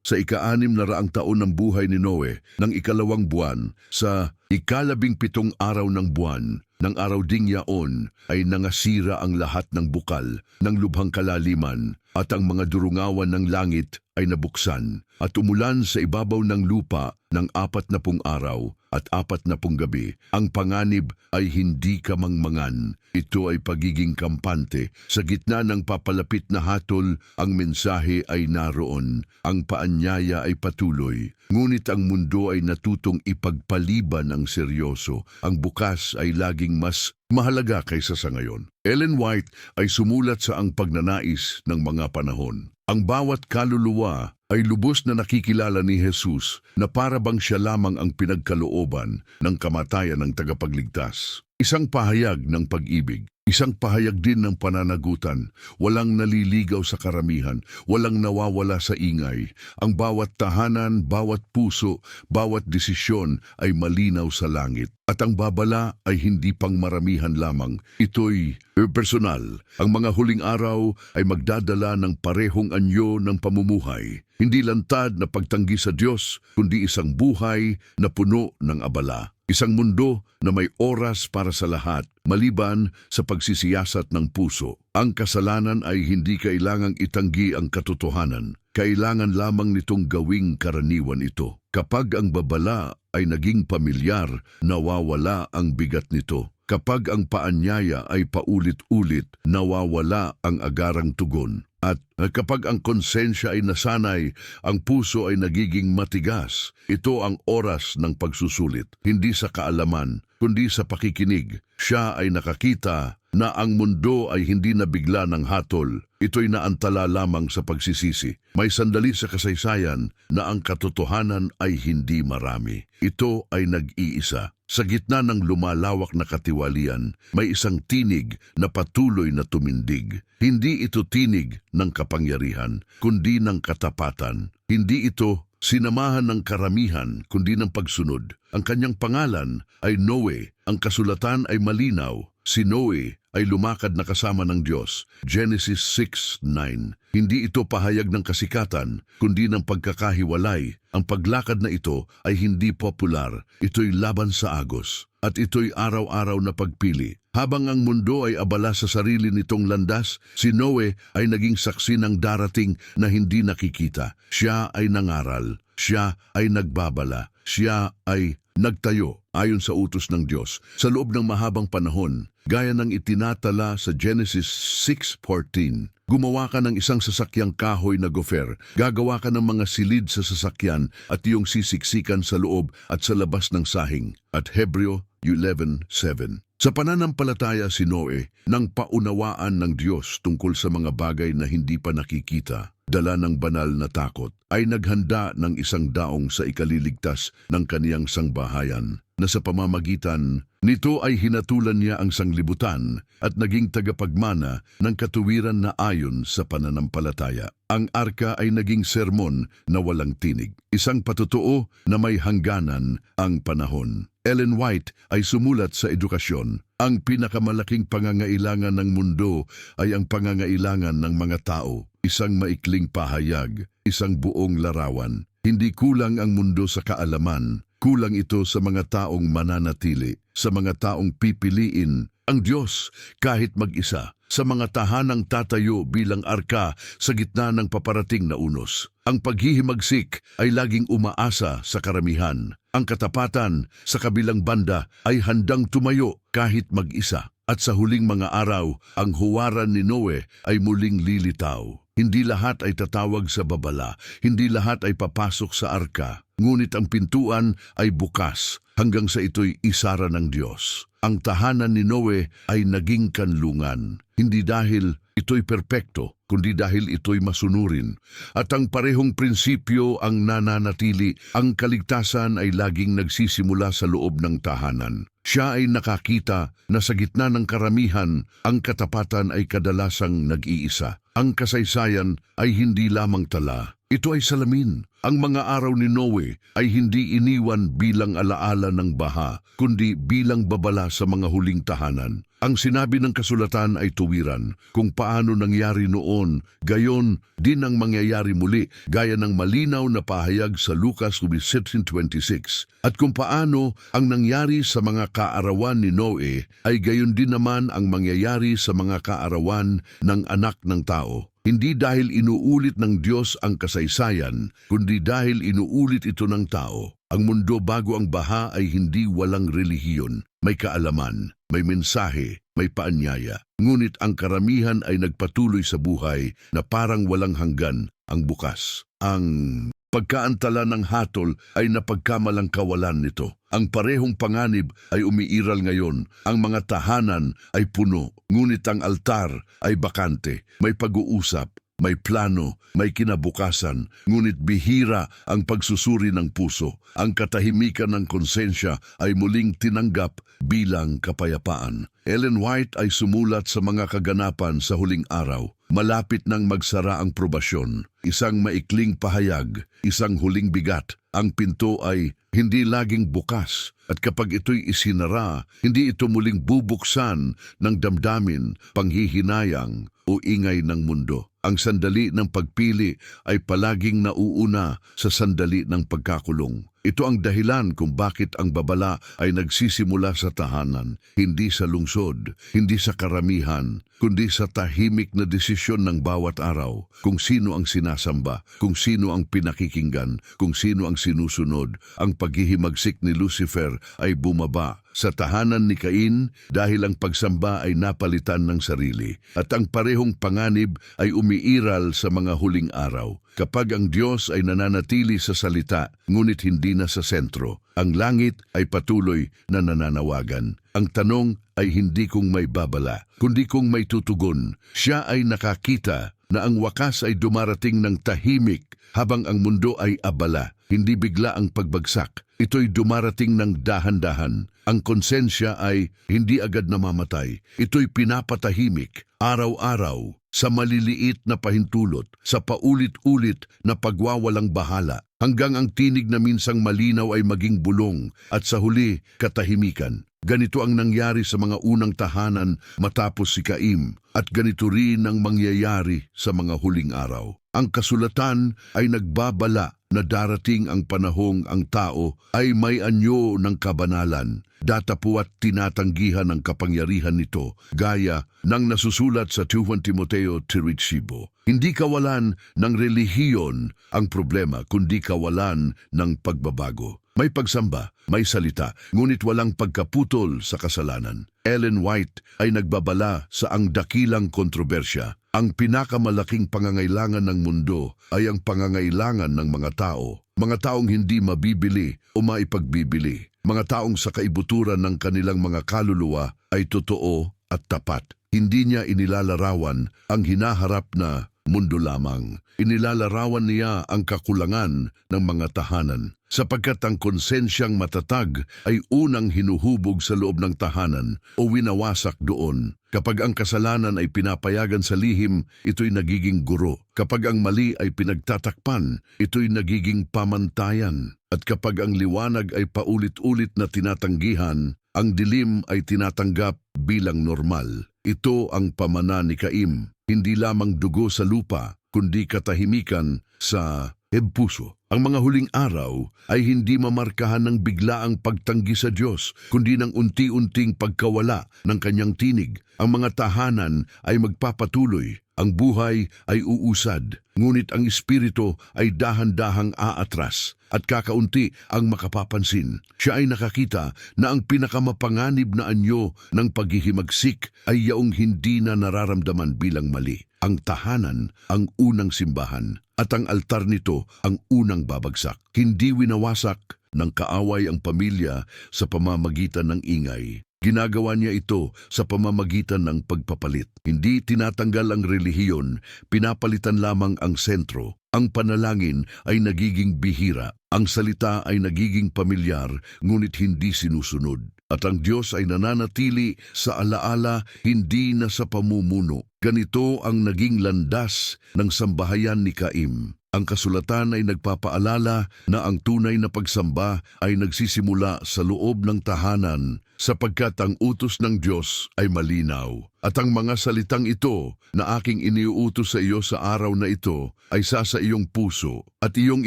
Sa ika-600 taon ng buhay ni Noe, ng 2 buwan, sa 17 araw ng buwan, ng araw ding yaon ay nangasira ang lahat ng bukal ng lubhang kalaliman at ang mga durungawan ng langit ay nabuksan at umulan sa ibabaw ng lupa ng 40 araw at 40 gabi. Ang panganib ay hindi kamangmangan. Ito ay pagiging kampante. Sa gitna ng papalapit na hatol, ang mensahe ay naroon. Ang paanyaya ay patuloy. Ngunit ang mundo ay natutong ipagpaliban ang seryoso. Ang bukas ay laging mas mahalaga kaysa sa ngayon. Ellen White ay sumulat sa Ang Pagnanais ng Mga Panahon. Ang bawat kaluluwa ay lubos na nakikilala ni Jesus na para bang siya lamang ang pinagkalooban ng kamatayan ng tagapagligtas. Isang pahayag ng pag-ibig. Isang pahayag din ng pananagutan, walang naliligaw sa karamihan, walang nawawala sa ingay. Ang bawat tahanan, bawat puso, bawat desisyon ay malinaw sa langit. At ang babala ay hindi pang maramihan lamang. Ito'y personal. Ang mga huling araw ay magdadala ng parehong anyo ng pamumuhay. Hindi lantad na pagtanggi sa Diyos, kundi isang buhay na puno ng abala. Isang mundo na may oras para sa lahat, maliban sa pagsisiyasat ng puso. Ang kasalanan ay hindi kailangang itanggi ang katotohanan. Kailangan lamang nitong gawing karaniwan ito. Kapag ang babala ay naging pamilyar, nawawala ang bigat nito. Kapag ang paanyaya ay paulit-ulit, nawawala ang agarang tugon. At kapag ang konsensya ay nasanay, ang puso ay nagiging matigas. Ito ang oras ng pagsusulit, hindi sa kaalaman, kundi sa pakikinig. Siya ay nakakita na ang mundo ay hindi nabigla ng hatol. Ito'y naantala lamang sa pagsisisi. May sandali sa kasaysayan na ang katotohanan ay hindi marami. Ito ay nag-iisa. Sa gitna ng lumalawak na katiwalian, may isang tinig na patuloy na tumindig. Hindi ito tinig ng kapangyarihan, kundi ng katapatan. Hindi ito sinamahan ng karamihan, kundi ng pagsunod. Ang kanyang pangalan ay Noe. Ang kasulatan ay malinaw. Si Noe ay lumakad na kasama ng Diyos. Genesis 6:9. Hindi ito pahayag ng kasikatan, kundi ng pagkakahiwalay. Ang paglakad na ito ay hindi popular. Ito'y laban sa agos. At ito'y araw-araw na pagpili. Habang ang mundo ay abala sa sarili nitong landas, si Noe ay naging saksi ng darating na hindi nakikita. Siya ay nangaral. Siya ay nagbabala. Siya ay nagtayo ayon sa utos ng Diyos. Sa loob ng mahabang panahon, gaya ng itinatala sa Genesis 6:14, gumawa ka ng isang sasakyang kahoy na gofer. Gagawa ka ng mga silid sa sasakyan at iyong sisiksikan sa loob at sa labas ng sahing. At Hebreo 11:7. Sa pananampalataya si Noe, nang paunawaan ng Diyos tungkol sa mga bagay na hindi pa nakikita, dala ng banal na takot, ay naghanda ng isang daong sa ikaliligtas ng kaniyang sangbahayan, na sa pamamagitan nito ay hinatulan niya ang sanglibutan at naging tagapagmana ng katuwiran na ayon sa pananampalataya. Ang arka ay naging sermon na walang tinig, isang patutuo na may hangganan ang panahon. Ellen White ay sumulat sa edukasyon. Ang pinakamalaking pangangailangan ng mundo ay ang pangangailangan ng mga tao. Isang maikling pahayag, isang buong larawan. Hindi kulang ang mundo sa kaalaman. Kulang ito sa mga taong mananatili, sa mga taong pipiliin ang Diyos kahit mag-isa, sa mga tahanang tatayo bilang arka sa gitna ng paparating na unos. Ang paghihimagsik ay laging umaasa sa karamihan. Ang katapatan sa kabilang banda ay handang tumayo kahit mag-isa. At sa huling mga araw, ang huwaran ni Noe ay muling lilitaw. Hindi lahat ay tatawag sa babala, hindi lahat ay papasok sa arka. Ngunit ang pintuan ay bukas hanggang sa ito'y isara ng Diyos. Ang tahanan ni Noe ay naging kanlungan, hindi dahil ito'y perpekto, kundi dahil ito'y masunurin. At ang parehong prinsipyo ang nananatili, ang kaligtasan ay laging nagsisimula sa loob ng tahanan. Siya ay nakakita na sa gitna ng karamihan, ang katapatan ay kadalasang nag-iisa. Ang kasaysayan ay hindi lamang tala. Ito ay salamin. Ang mga araw ni Noe ay hindi iniwan bilang alaala ng baha, kundi bilang babala sa mga huling tahanan. Ang sinabi ng kasulatan ay tuwiran. Kung paano nangyari noon, gayon din ang mangyayari muli, gaya ng malinaw na pahayag sa Lucas 17:26. At kung paano ang nangyari sa mga kaarawan ni Noe, ay gayon din naman ang mangyayari sa mga kaarawan ng anak ng tao. Hindi dahil inuulit ng Diyos ang kasaysayan, kundi dahil inuulit ito ng tao. Ang mundo bago ang baha ay hindi walang relihiyon. May kaalaman, may mensahe, may paanyaya. Ngunit ang karamihan ay nagpatuloy sa buhay na parang walang hanggan ang bukas. Ang pagkaantala ng hatol ay napagkamalang kawalan nito. Ang parehong panganib ay umiiral ngayon. Ang mga tahanan ay puno, ngunit ang altar ay bakante. May pag-uusap, may plano, may kinabukasan, ngunit bihira ang pagsusuri ng puso. Ang katahimikan ng konsensya ay muling tinanggap bilang kapayapaan. Ellen White ay sumulat sa mga kaganapan sa huling araw. Malapit nang magsara ang probasyon, isang maikling pahayag, isang huling bigat. Ang pinto ay hindi laging bukas at kapag ito'y isinara, hindi ito muling bubuksan ng damdamin, panghihinayang o ingay ng mundo. Ang sandali ng pagpili ay palaging nauuna sa sandali ng pagkakulong. Ito ang dahilan kung bakit ang babala ay nagsisimula sa tahanan, hindi sa lungsod, hindi sa karamihan, kundi sa tahimik na desisyon ng bawat araw. Kung sino ang sinasamba, kung sino ang pinakikinggan, kung sino ang sinusunod. Ang paghihimagsik ni Lucifer ay bumaba sa tahanan ni Cain dahil ang pagsamba ay napalitan ng sarili. At ang parehong panganib ay umiiral sa mga huling araw. Kapag ang Diyos ay nananatili sa salita, ngunit hindi na sa sentro, ang langit ay patuloy na nananawagan. Ang tanong ay hindi kung may babala, kundi kung may tutugon. Siya ay nakakita na ang wakas ay dumarating ng tahimik habang ang mundo ay abala. Hindi bigla ang pagbagsak. Ito'y dumarating ng dahan-dahan. Ang konsensya ay hindi agad namamatay. Ito'y pinapatahimik, araw-araw, sa maliliit na pahintulot, sa paulit-ulit na pagwawalang bahala, hanggang ang tinig na minsang malinaw ay maging bulong at sa huli, katahimikan. Ganito ang nangyari sa mga unang tahanan matapos si Cain at ganito rin ang mangyayari sa mga huling araw. Ang kasulatan ay nagbabala na darating ang panahong ang tao ay may anyo ng kabanalan, datapuat tinatanggihan ng kapangyarihan nito, gaya ng nasusulat sa 2 Timoteo 3:5. Hindi kawalan ng relihiyon ang problema, kundi kawalan ng pagbabago. May pagsamba, may salita, ngunit walang pagkaputol sa kasalanan. Ellen White ay nagbabala sa ang dakilang kontrobersya. Ang pinakamalaking pangangailangan ng mundo ay ang pangangailangan ng mga tao. Mga taong hindi mabibili o maipagbibili. Mga taong sa kaibuturan ng kanilang mga kaluluwa ay totoo at tapat. Hindi niya inilalarawan ang hinaharap na mundo lamang. Inilalarawan niya ang kakulangan ng mga tahanan. Sapagkat ang konsensyang matatag ay unang hinuhubog sa loob ng tahanan o winawasak doon. Kapag ang kasalanan ay pinapayagan sa lihim, ito'y nagiging guro. Kapag ang mali ay pinagtatakpan, ito'y nagiging pamantayan. At kapag ang liwanag ay paulit-ulit na tinatanggihan, ang dilim ay tinatanggap bilang normal. Ito ang pamana ni Cain, hindi lamang dugo sa lupa, kundi katahimikan sa puso. Ang mga huling araw ay hindi mamarkahan ng biglaang pagtanggi sa Diyos, kundi ng unti-unting pagkawala ng kanyang tinig. Ang mga tahanan ay magpapatuloy, ang buhay ay uusad, ngunit ang espiritu ay dahan-dahang aatras at kakaunti ang makapapansin. Siya ay nakakita na ang pinakamapanganib na anyo ng paghihimagsik ay yaong hindi na nararamdaman bilang mali. Ang tahanan ang unang simbahan at ang altar nito ang unang babagsak. Hindi winawasak ng kaaway ang pamilya sa pamamagitan ng ingay. Ginagawa niya ito sa pamamagitan ng pagpapalit. Hindi tinatanggal ang relihiyon, pinapalitan lamang ang sentro. Ang panalangin ay nagiging bihira. Ang salita ay nagiging pamilyar, ngunit hindi sinusunod. At ang Diyos ay nananatili sa alaala, hindi na sa pamumuno. Ganito ang naging landas ng sambahayan ni Cain. Ang kasulatan ay nagpapaalala na ang tunay na pagsamba ay nagsisimula sa loob ng tahanan sapagkat ang utos ng Diyos ay malinaw. At ang mga salitang ito na aking iniuutos sa iyo sa araw na ito ay sa iyong puso at iyong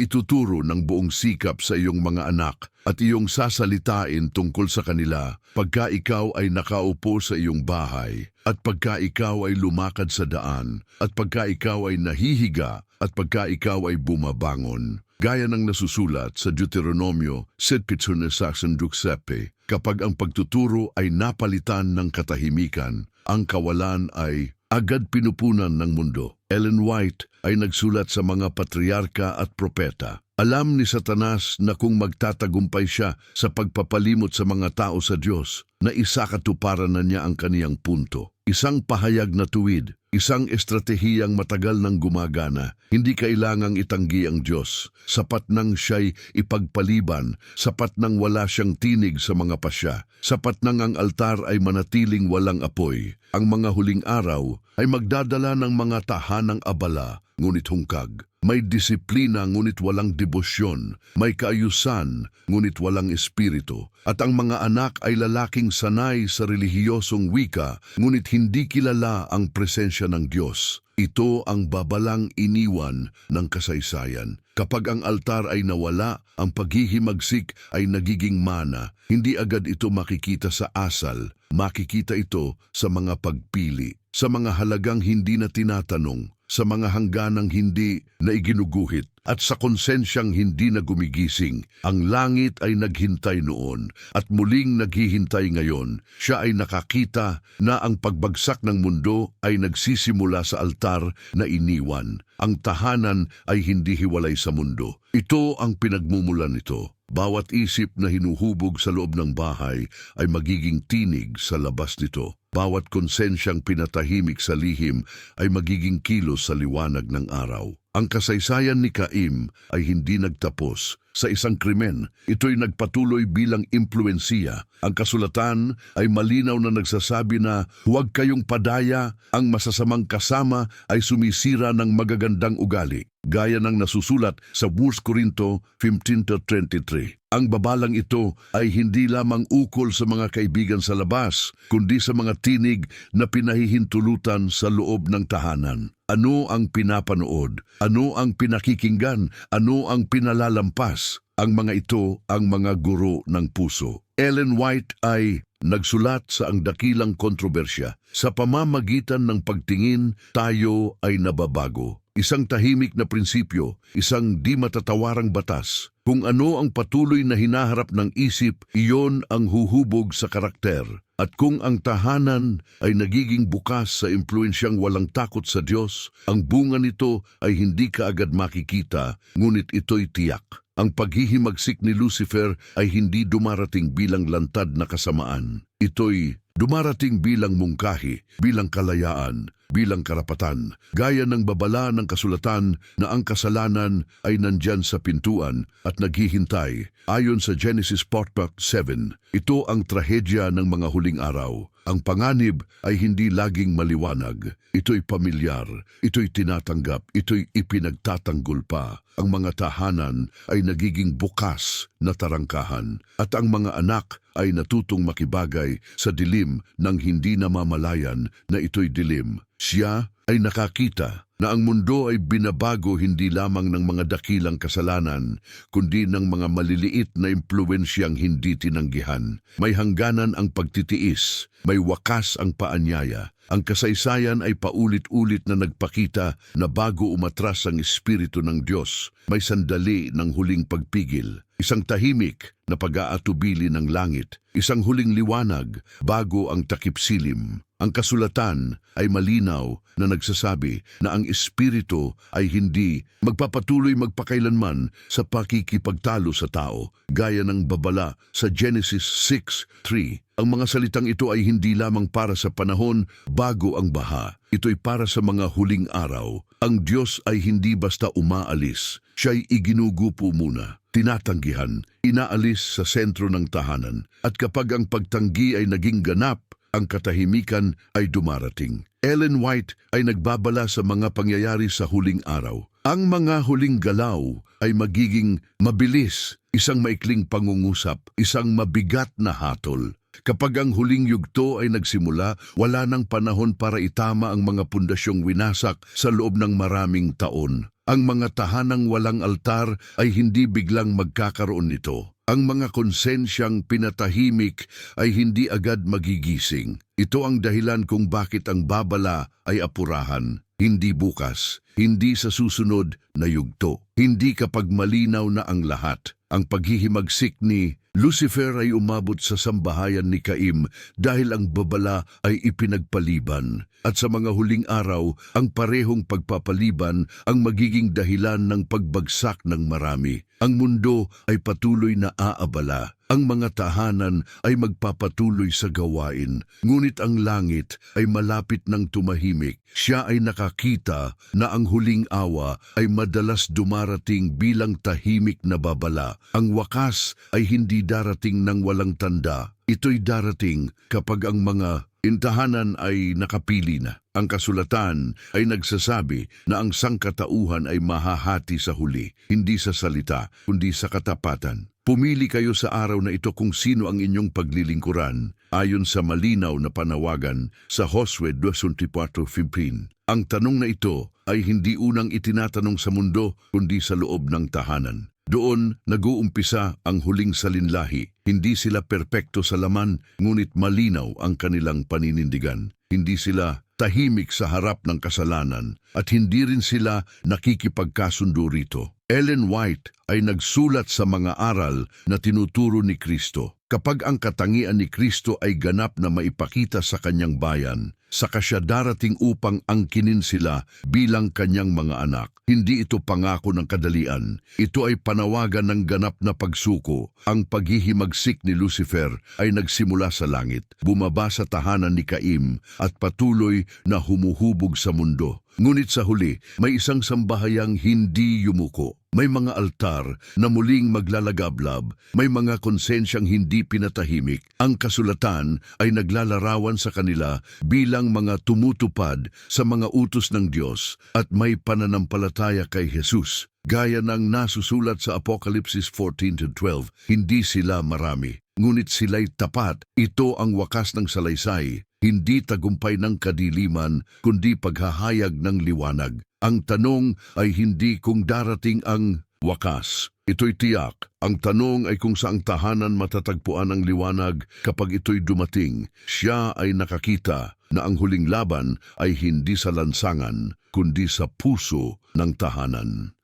ituturo ng buong sikap sa iyong mga anak at iyong sasalitain tungkol sa kanila pagka ikaw ay nakaupo sa iyong bahay at pagka ikaw ay lumakad sa daan at pagka ikaw ay nahihiga at pagka ikaw ay bumabangon. Gaya ng nasusulat sa Deuteronomio 7:16, kapag ang pagtuturo ay napalitan ng katahimikan, ang kawalan ay agad pinupunan ng mundo. Ellen White ay nagsulat sa mga patriarka at propeta. Alam ni Satanas na kung magtatagumpay siya sa pagpapalimot sa mga tao sa Diyos, na isakatuparan na niya ang kaniyang punto. Isang pahayag na tuwid, isang estratehiyang matagal nang gumagana. Hindi kailangang itanggi ang Diyos. Sapat nang siya'y ipagpaliban, sapat nang wala siyang tinig sa mga pasya, sapat nang ang altar ay manatiling walang apoy. Ang mga huling araw ay magdadala ng mga tahanang abala, ngunit hungkag. May disiplina ngunit walang debosyon, may kaayusan ngunit walang espiritu. At ang mga anak ay lalaking sanay sa relihiyosong wika, ngunit hindi kilala ang presensya ng Diyos. Ito ang babalang iniwan ng kasaysayan. Kapag ang altar ay nawala, ang paghihimagsik ay nagiging mana. Hindi agad ito makikita sa asal, makikita ito sa mga pagpili, sa mga halagang hindi na tinatanong, sa mga hangganang hindi na iginuguhit, at sa konsensyang hindi na gumigising. Ang langit ay naghintay noon at muling naghihintay ngayon. Siya ay nakakita na ang pagbagsak ng mundo ay nagsisimula sa altar na iniwan. Ang tahanan ay hindi hiwalay sa mundo. Ito ang pinagmumulan nito. Bawat isip na hinuhubog sa loob ng bahay ay magiging tinig sa labas nito. Bawat konsensyang pinatahimik sa lihim ay magiging kilos sa liwanag ng araw. Ang kasaysayan ni Caim ay hindi nagtapos sa isang krimen. Ito'y nagpatuloy bilang impluensiya. Ang kasulatan ay malinaw na nagsasabi na huwag kayong padaya, ang masasamang kasama ay sumisira ng magagandang ugali. Gaya ng nasusulat sa 1 Corinto 15:23. Ang babalang ito ay hindi lamang ukol sa mga kaibigan sa labas, kundi sa mga tinig na pinahihintulutan sa loob ng tahanan. Ano ang pinapanood? Ano ang pinakikinggan? Ano ang pinalalampas? Ang mga ito ang mga guro ng puso. Ellen White ay nagsulat sa Ang Dakilang Kontrobersya. Sa pamamagitan ng pagtingin, tayo ay nababago. Isang tahimik na prinsipyo, isang di matatawarang batas. Kung ano ang patuloy na hinaharap ng isip, iyon ang huhubog sa karakter. At kung ang tahanan ay nagiging bukas sa impluensyang walang takot sa Diyos, ang bunga nito ay hindi kaagad makikita, ngunit ito'y tiyak. Ang paghihimagsik ni Lucifer ay hindi dumarating bilang lantad na kasamaan. Ito'y dumarating bilang mungkahi, bilang kalayaan, bilang karapatan. Gaya ng babala ng kasulatan na ang kasalanan ay nandyan sa pintuan at naghihintay. Ayon sa Genesis 4:7, ito ang trahedya ng mga huling araw. Ang panganib ay hindi laging maliwanag. Ito'y pamilyar, ito'y tinatanggap, ito'y ipinagtatanggol pa. Ang mga tahanan ay nagiging bukas na tarangkahan at ang mga anak ay natutong makibagay sa dilim ng hindi namamalayan na ito'y dilim. Siya ay nakakita na ang mundo ay binabago hindi lamang ng mga dakilang kasalanan, kundi ng mga maliliit na impluensyang hindi tinanggihan. May hangganan ang pagtitiis, may wakas ang paanyaya. Ang kasaysayan ay paulit-ulit na nagpakita na bago umatras ang Espiritu ng Diyos, may sandali ng huling pagpigil. Isang tahimik na pag-aatubili ng langit, isang huling liwanag bago ang takip silim. Ang kasulatan ay malinaw na nagsasabi na ang Espiritu ay hindi magpapatuloy magpakailanman sa pakikipagtalo sa tao, gaya ng babala sa Genesis 6:3. Ang mga salitang ito ay hindi lamang para sa panahon bago ang baha. Ito'y para sa mga huling araw. Ang Diyos ay hindi basta umaalis. Siya'y iginugupo muna, tinatanggihan, inaalis sa sentro ng tahanan. At kapag ang pagtanggi ay naging ganap, ang katahimikan ay dumarating. Ellen White ay nagbabala sa mga pangyayari sa huling araw. Ang mga huling galaw ay magiging mabilis, isang maikling pangungusap, isang mabigat na hatol. Kapag ang huling yugto ay nagsimula, wala nang panahon para itama ang mga pundasyong winasak sa loob ng maraming taon. Ang mga tahanang walang altar ay hindi biglang magkakaroon nito. Ang mga konsensyang pinatahimik ay hindi agad magigising. Ito ang dahilan kung bakit ang babala ay apurahan. Hindi bukas, hindi sa susunod na yugto, hindi kapag malinaw na ang lahat. Ang paghihimagsik ni Lucifer ay umabot sa sambahayan ni Caim dahil ang babala ay ipinagpaliban. At sa mga huling araw, ang parehong pagpapaliban ang magiging dahilan ng pagbagsak ng marami. Ang mundo ay patuloy na aabala, Ang mga tahanan ay magpapatuloy sa gawain, ngunit ang langit ay malapit ng tumahimik. Siya ay nakakita na ang huling awa ay madalas dumarating bilang tahimik na babala. Ang wakas ay hindi darating ng walang tanda. Ito'y darating kapag ang mga tahanan ay nakapili na. Ang kasulatan ay nagsasabi na ang sangkatauhan ay mahahati sa huli, hindi sa salita, kundi sa katapatan. Pumili kayo sa araw na ito kung sino ang inyong paglilingkuran, ayon sa malinaw na panawagan sa Josue 24:15. Ang tanong na ito ay hindi unang itinatanong sa mundo, kundi sa loob ng tahanan. Doon nag-uumpisa ang huling salinlahi. Hindi sila perpekto sa laman, ngunit malinaw ang kanilang paninindigan. Hindi sila tahimik sa harap ng kasalanan at hindi rin sila nakikipagkasundo rito. Ellen White ay nagsulat sa mga aral na tinuturo ni Kristo. Kapag ang katangian ni Kristo ay ganap na maipakita sa kanyang bayan, saka siya darating upang angkinin sila bilang kanyang mga anak. Hindi ito pangako ng kadalian. Ito ay panawagan ng ganap na pagsuko. Ang paghihimagsik ni Lucifer ay nagsimula sa langit, bumaba sa tahanan ni Caim at patuloy na humuhubog sa mundo. Ngunit sa huli, may isang sambahayang hindi yumuko. May mga altar na muling maglalagablab, may mga konsensyang hindi pinatahimik. Ang kasulatan ay naglalarawan sa kanila bilang mga tumutupad sa mga utos ng Diyos at may pananampalataya kay Jesus. Gaya ng nasusulat sa Apokalipsis 14:12, hindi sila marami, ngunit sila'y tapat. Ito ang wakas ng salaysay, hindi tagumpay ng kadiliman, kundi paghahayag ng liwanag. Ang tanong ay hindi kung darating ang wakas. Ito'y tiyak. Ang tanong ay kung saang tahanan matatagpuan ang liwanag kapag ito'y dumating. Siya ay nakakita na ang huling laban ay hindi sa lansangan, kundi sa puso ng tahanan.